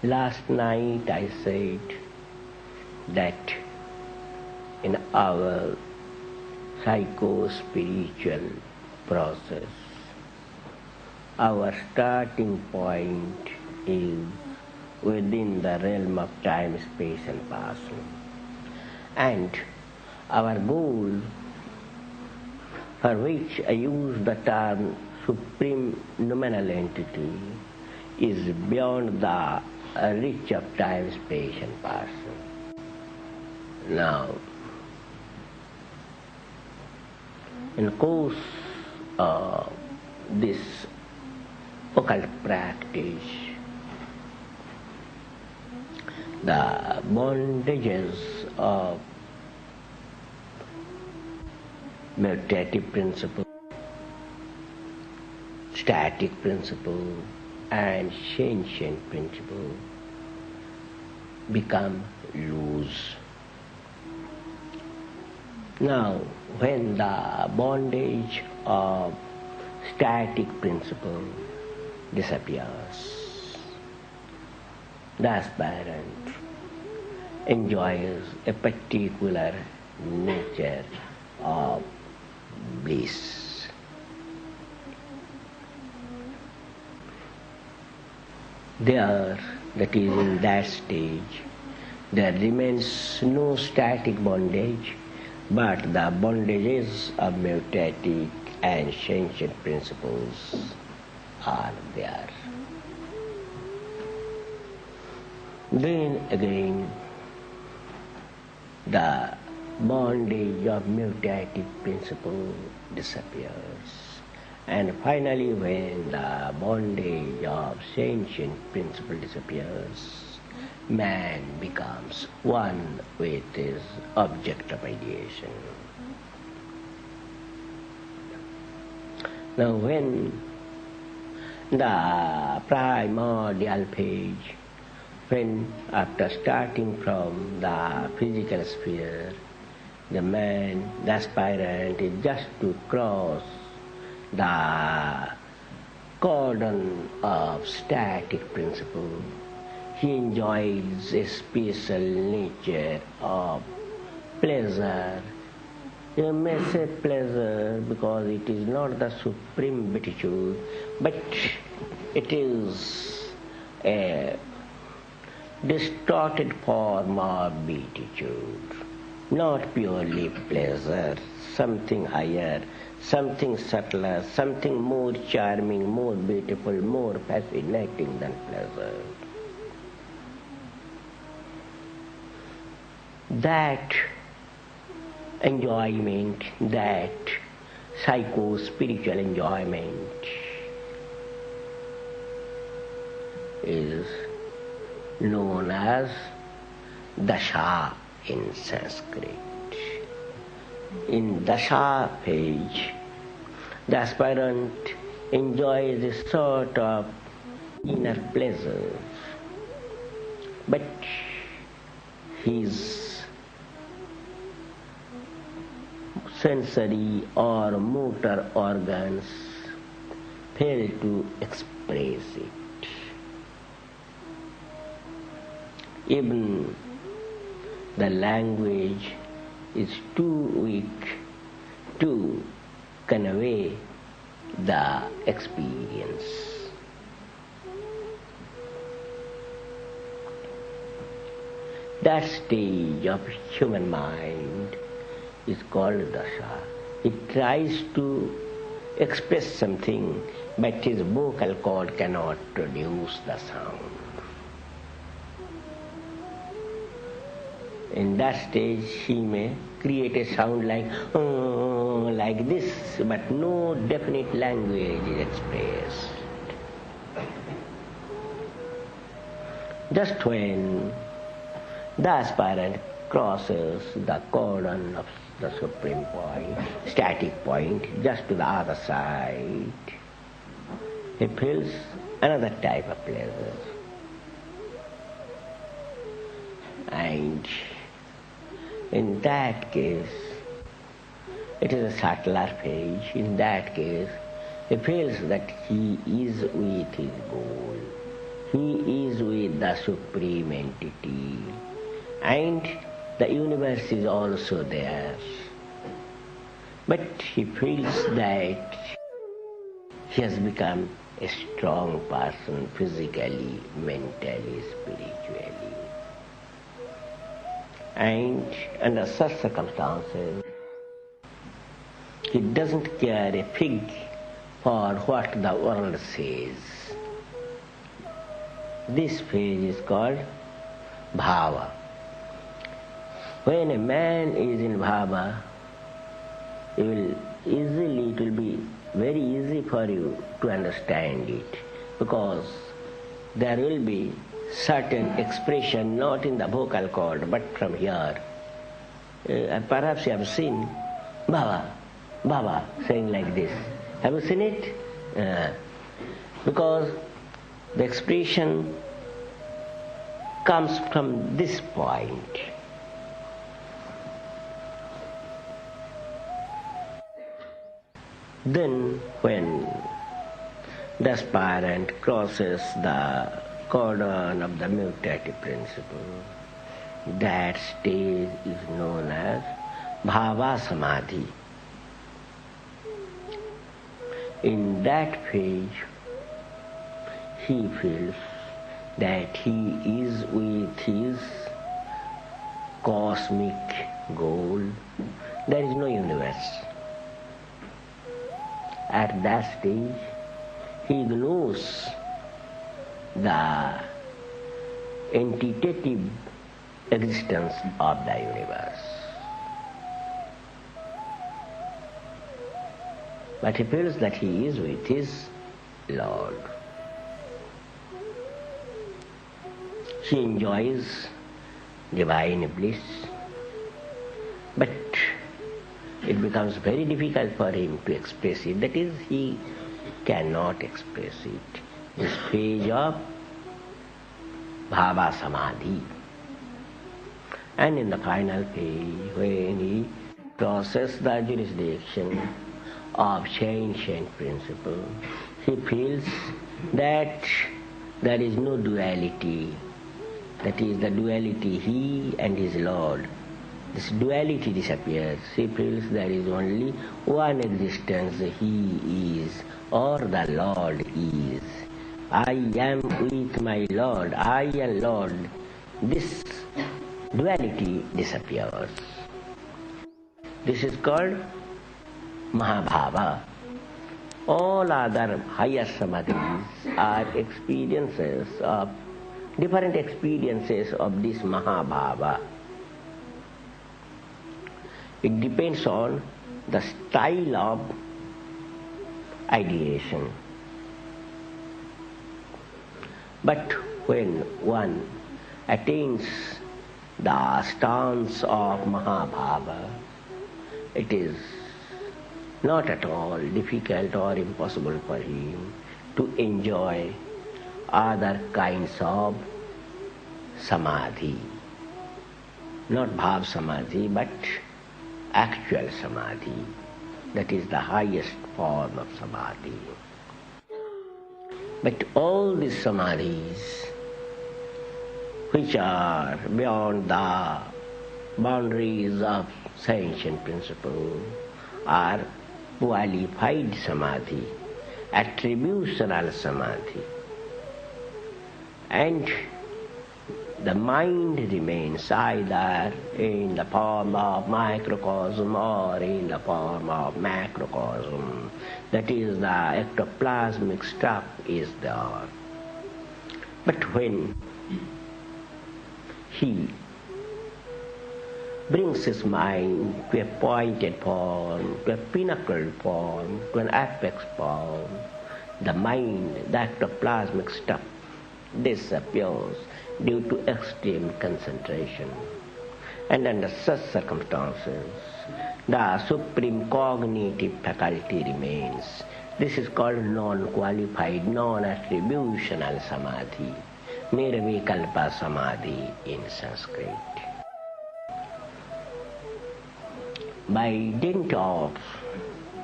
Last night I said that in our psycho-spiritual process, our starting point is within the realm of time, space and person. And our goal, for which I use the term supreme noumenal entity, is beyond the reach of time, space and person. Now, in the course of this occult practice, the bondages of meditative principle, static principle, and sentient principle become loose. Now, when the bondage of static principle disappears, the aspirant enjoys a particular nature of bliss. There, that is in that stage, there remains no static bondage, but the bondages of meditative and sentient principles are there. Then again, the bondage of meditative principle disappears. And finally, when the bondage of sentient principle disappears, man becomes one with his object of ideation. Now, when the primordial phase, when after starting from the physical sphere, the man, the aspirant, is just to cross the cordon of static principle, he enjoys a special nature of pleasure. You may say pleasure because it is not the supreme beatitude, but it is a distorted form of beatitude, not purely pleasure, something higher, something subtler, something more charming, more beautiful, more fascinating than pleasure. That enjoyment, that psycho-spiritual enjoyment is known as dasha in Sanskrit. In dasha phase, the aspirant enjoys a sort of inner pleasure, but his sensory or motor organs fail to express it. Even the language is too weak to convey the experience. That stage of human mind is called dasha. It tries to express something, but his vocal cord cannot produce the sound. In that stage, he may create a sound like this, but no definite language is expressed. Just when the aspirant crosses the cordon of the supreme point, static point, just to the other side, he feels another type of pleasure. And in that case, it is a subtler phase. In that case, he feels that he is with his goal. he is with the Supreme Entity, and the universe is also there. But he feels that he has become a strong person physically, mentally, spiritually. And under such circumstances, he doesn't care a fig for what the world says. This phase is called bhava. When a man is in bhava, it will be very easy for you to understand it, because there will be certain expression not in the vocal cord but from here. Perhaps you have seen Baba, Baba saying like this. Have you seen it? Because the expression comes from this point. Then when the aspirant crosses the cordon of the mutative principle, that stage is known as Bhava Samadhi. In that phase, he feels that he is with his cosmic goal. There is no universe. At that stage, he ignores the entitative existence of the universe. But he feels that he is with his Lord. He enjoys divine bliss, but it becomes very difficult for him to express it. That is, he cannot express it. This phase of Bhava Samadhi. And in the final phase, when he crosses the jurisdiction of sentient principle, he feels that there is no duality. That is the duality, he and his Lord. This duality disappears. He feels there is only one existence, he is, or the Lord is. I am with my Lord, I am Lord. This duality disappears. This is called Mahabhava. All other higher samadhis are different experiences of this Mahabhava. It depends on the style of ideation. But when one attains the stance of Mahabhava, it is not at all difficult or impossible for him to enjoy other kinds of samadhi. Not bhav samadhi, but actual samadhi. That is the highest form of samadhi. But all these samadhis, which are beyond the boundaries of sentient principle, are qualified samadhi, attributional samadhi. And the mind remains either in the form of microcosm or in the form of macrocosm. That is, the ectoplasmic stuff is there. But when he brings his mind to a pointed form, to a pinnacled form, to an apex form, the mind, the ectoplasmic stuff, disappears due to extreme concentration. And under such circumstances, the supreme cognitive faculty remains. This is called non-qualified, non-attributional samadhi, nirvikalpa samadhi in Sanskrit. By dint of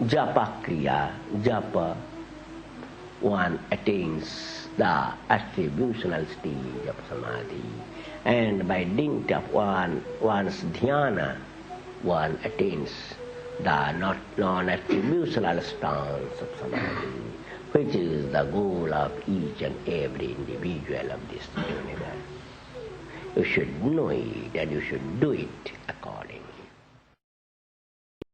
japa kriya, japa, one attains the attributional stage of samadhi, and by dint of one's dhyana, one attains the non-attributional stance of samadhi, which is the goal of each and every individual of this universe. You should know it and you should do it accordingly.